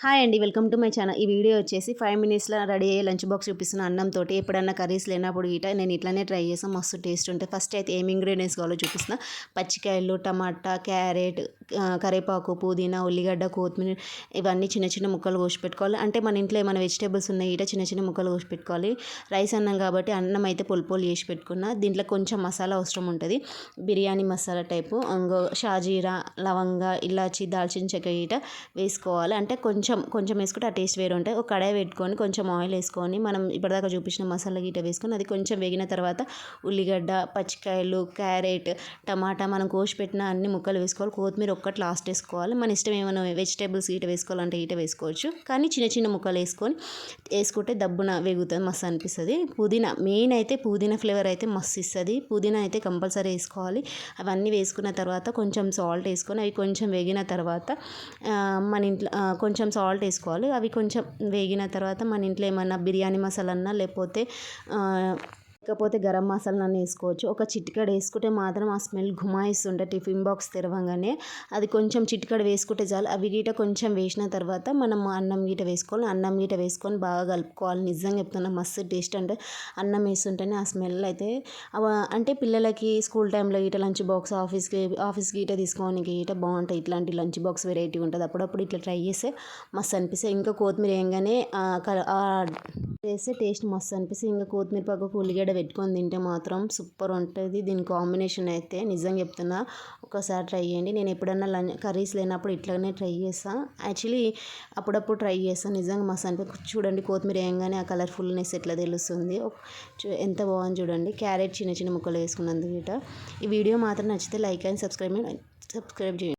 Hi అండి, welcome to my channel. ఈ video వచ్చేసి 5 మినిట్స్లో రెడీ అయ్యే లంచ్ బాక్స్ చూపిస్తున్న అన్నంతో. ఎప్పుడన్నా కర్రీస్ లేనప్పుడు నేను ఇట్లానే ట్రై చేస్తాను, మస్తు టేస్ట్ ఉంటాయి. ఫస్ట్ అయితే ఏమి ఇంగ్రీడియంట్స్ కావాలో చూపిస్తున్నా. పచ్చికాయలు, టమాటా, క్యారెట్, కరివేపాకు, పుదీనా, ఉల్లిగడ్డ, కొత్తిమీర ఇవన్నీ చిన్న చిన్న ముక్కలు కోసి పెట్టుకోవాలి. అంటే మన ఇంట్లో ఏమైనా వెజిటేబుల్స్ ఉన్నాయి చిన్న చిన్న ముక్కలు కోసి పెట్టుకోవాలి. రైస్ అన్నం కాబట్టి అన్నం అయితే పొలు చేసి పెట్టుకున్నా. దీంట్లో కొంచెం మసాలా అవసరం ఉంటుంది, బిర్యానీ మసాలా టైపు. షాజీరా, లవంగా, ఇలాచి, దాల్చిన చెక్క వేసుకోవాలి. అంటే కొంచెం వేసుకుంటే ఆ టేస్ట్ వేరు ఉంటాయి. ఒక కడాయి పెట్టుకొని కొంచెం ఆయిల్ వేసుకొని మనం ఇప్పటిదాకా చూపించిన మసాలా వేసుకొని అది కొంచెం వేగిన తర్వాత ఉల్లిగడ్డ, పచ్చికాయలు, క్యారెట్, టమాటా మనం కోసి పెట్టిన అన్ని ముక్కలు వేసుకోవాలి. కొత్తిమీర ఒక్కటి లాస్ట్ వేసుకోవాలి. మన ఇష్టం ఏమైనా వెజిటేబుల్స్ వేసుకోవాలంటే వేసుకోవచ్చు, కానీ చిన్న చిన్న ముక్కలు వేసుకుంటే దబ్బున వేగుతుంది, మస్తు అనిపిస్తుంది. పుదీనా మెయిన్ అయితే పుదీనా ఫ్లేవర్ అయితే మస్తు ఇస్తుంది. పుదీనా అయితే కంపల్సరీ వేసుకోవాలి. అవన్నీ వేసుకున్న తర్వాత కొంచెం సాల్ట్ వేసుకొని అవి కొంచెం వేగిన తర్వాత మన ఇంట్లో కొంచెం సాల్ట్ వేసుకోవాలి. అవి కొంచెం వేగిన తర్వాత మన ఇంట్లో ఏమన్నా బిర్యానీ మసాలా అన్నా లేకపోతే గరం మసాలా వేసుకోవచ్చు. ఒక చిటికెడు వేసుకుంటే మాత్రం ఆ స్మెల్ గుమాయిస్తుంటే టిఫిన్ బాక్స్ తెరవంగానే అది కొంచెం చిటికెడు వేసుకుంటే చాలు. అవి కొంచెం వేసిన తర్వాత మనం అన్నం వేసుకోవాలి. అన్నం వేసుకొని బాగా కలుపుకోవాలి. నిజంగా చెప్తున్నా, మస్తు టేస్ట్. అంటే అన్నం వేస్తుంటేనే ఆ స్మెల్ అయితే అంటే పిల్లలకి స్కూల్ టైంలో లంచ్ బాక్స్ ఆఫీస్కి తీసుకోవడానికి బాగుంటాయి. ఇట్లాంటి లంచ్ బాక్స్ వెరైటీ ఉంటుంది. అప్పుడప్పుడు ఇట్లా ట్రై చేస్తే మస్తు అనిపిస్తుంది. ఇంకా కొత్తిమీర వేయగానే వేస్తే టేస్ట్ మస్తు అనిపిస్తుంది. ఇంకా కొత్తిమీర పక్కకు ఉల్లిగడ్డ పెట్టుకొని తింటే మాత్రం సూపర్ ఉంటుంది. దీని కాంబినేషన్ అయితే నిజంగా చెప్తున్నా, ఒకసారి ట్రై చేయండి. నేను ఎప్పుడన్నా కర్రీస్ లేనప్పుడు ఇట్లానే ట్రై చేస్తాను. యాక్చువల్లీ అప్పుడప్పుడు ట్రై చేస్తాను. నిజంగా మస్తు అనిపిస్తుంది. చూడండి, కొత్తిమీర వేయగానే ఆ కలర్ఫుల్నెస్ ఎట్లా తెలుస్తుంది, ఎంత బాగుంది చూడండి. క్యారెట్ చిన్న చిన్న ముక్కలు వేసుకున్నందుకు ఈ వీడియో మాత్రం నచ్చితే లైక్ అండ్ సబ్స్క్రైబ్ చేయండి.